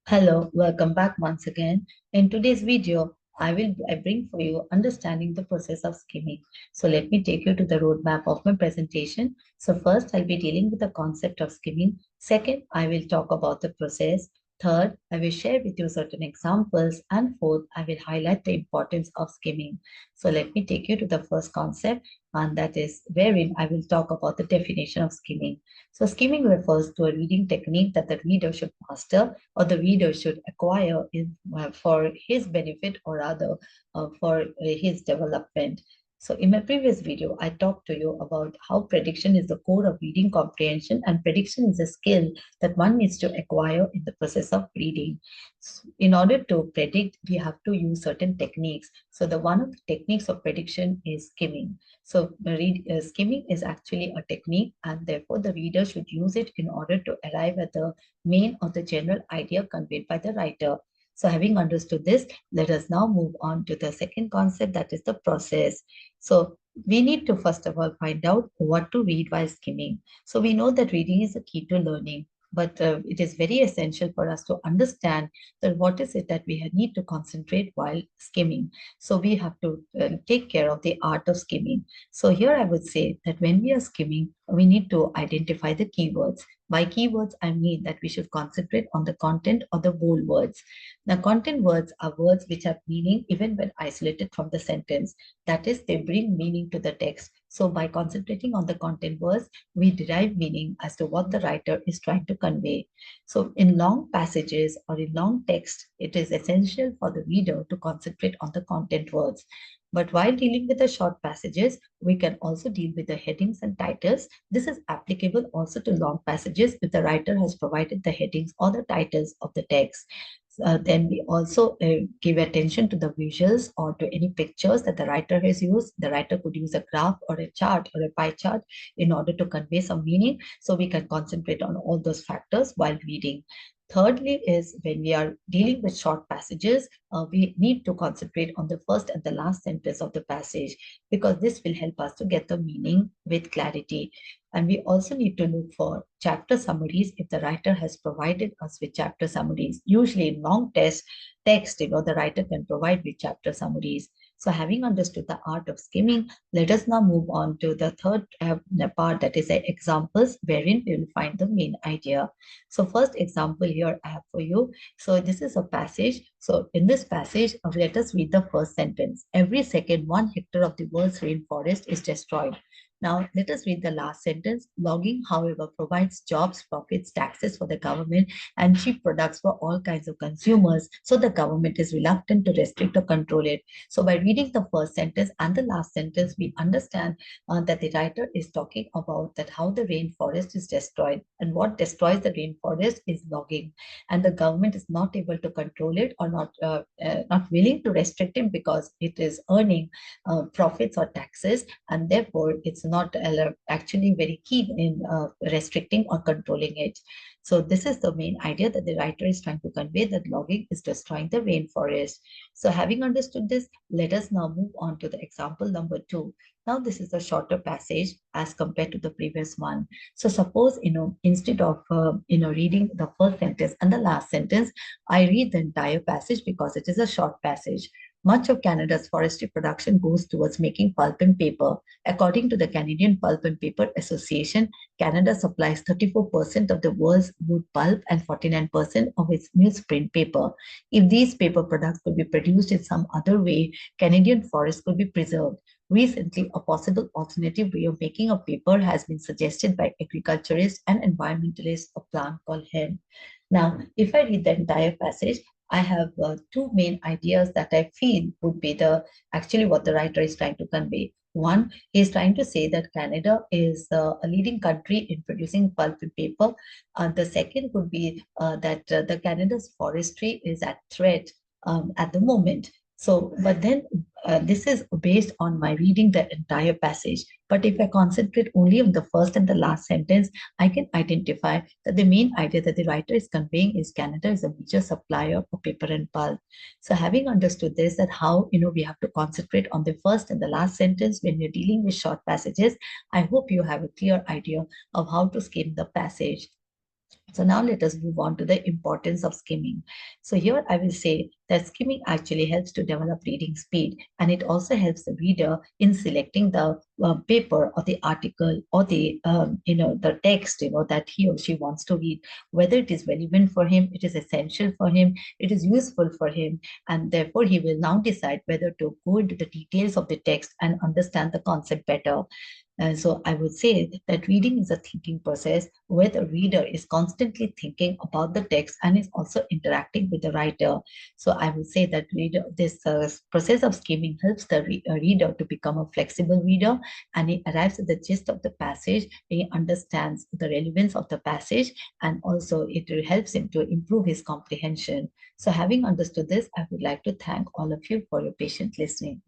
Hello, welcome back once again. In today's video, I bring for you understanding the process of skimming. So let me take you to the roadmap of my presentation. So first, I'll be dealing with the concept of skimming. Second, I will talk about the process. Third, I will share with you certain examples. And fourth, I will highlight the importance of skimming. So let me take you to the first concept, and that is wherein I will talk about the definition of skimming. So skimming refers to a reading technique that the reader should master or the reader should acquire for his benefit or rather for his development. So in my previous video, I talked to you about how prediction is the core of reading comprehension, and prediction is a skill that one needs to acquire in the process of reading. In order to predict, we have to use certain techniques. So the one of the techniques of prediction is skimming. So skimming is actually a technique, and therefore the reader should use it in order to arrive at the main or the general idea conveyed by the writer. So having understood this, let us now move on to the second concept, that is the process. So we need to first of all find out what to read while skimming. So we know that reading is a key to learning, but it is very essential for us to understand that what is it that we need to concentrate while skimming. So we have to take care of the art of skimming. So here I would say that when we are skimming, we need to identify the keywords. By keywords, I mean that we should concentrate on the content or the whole words. Now, content words are words which have meaning even when isolated from the sentence. That is, they bring meaning to the text. So, by concentrating on the content words, we derive meaning as to what the writer is trying to convey. So, in long passages or in long text, it is essential for the reader to concentrate on the content words. But while dealing with the short passages, we can also deal with the headings and titles. This is applicable also to long passages if the writer has provided the headings or the titles of the text. Then we also give attention to the visuals or to any pictures that the writer has used. The writer could use a graph or a chart or a pie chart in order to convey some meaning. So we can concentrate on all those factors while reading. Thirdly, is when we are dealing with short passages, we need to concentrate on the first and the last sentence of the passage because this will help us to get the meaning with clarity. And we also need to look for chapter summaries if the writer has provided us with chapter summaries. Usually in long text, the writer can provide with chapter summaries. So having understood the art of skimming, let us now move on to the third part, that is examples wherein we will find the main idea. So first example here I have for you. So this is a passage. So in this passage, let us read the first sentence. Every second, 1 hectare of the world's rainforest is destroyed. Now, let us read the last sentence. Logging, however, provides jobs, profits, taxes for the government, and cheap products for all kinds of consumers. So the government is reluctant to restrict or control it. So by reading the first sentence and the last sentence, we understand that the writer is talking about that how the rainforest is destroyed, and what destroys the rainforest is logging, and the government is not able to control it or not willing to restrict it because it is earning profits or taxes, and therefore it's not actually very keen in restricting or controlling it. So this is the main idea that the writer is trying to convey, that logging is destroying the rainforest. So having understood this, let us now move on to the example number 2. Now this is a shorter passage as compared to the previous one. So suppose, instead of, reading the first sentence and the last sentence, I read the entire passage because it is a short passage. Much of Canada's forestry production goes towards making pulp and paper. According to the Canadian Pulp and Paper Association, Canada supplies 34% of the world's wood pulp and 49% of its newsprint paper. If these paper products could be produced in some other way, Canadian forests could be preserved. Recently, a possible alternative way of making a paper has been suggested by agriculturists and environmentalists, a plant called hemp. Now, if I read the entire passage, I have two main ideas that I feel would be the actually what the writer is trying to convey. One, he is trying to say that Canada is a leading country in producing pulp and paper. The second would be that the Canada's forestry is at threat at the moment. So, but then this is based on my reading the entire passage. But if I concentrate only on the first and the last sentence, I can identify that the main idea that the writer is conveying is Canada is a major supplier of paper and pulp. So having understood this, that how we have to concentrate on the first and the last sentence when we're dealing with short passages, I hope you have a clear idea of how to skim the passage. So now let us move on to the importance of skimming. So here I will say that skimming actually helps to develop reading speed, and it also helps the reader in selecting the paper or the article or the the text that he or she wants to read, whether it is relevant for him, it is essential for him, it is useful for him, and therefore he will now decide whether to go into the details of the text and understand the concept better. And so I would say that reading is a thinking process where the reader is constantly thinking about the text and is also interacting with the writer. So I would say that this process of skimming helps the reader to become a flexible reader, and he arrives at the gist of the passage, he understands the relevance of the passage, and also it helps him to improve his comprehension. So having understood this, I would like to thank all of you for your patient listening.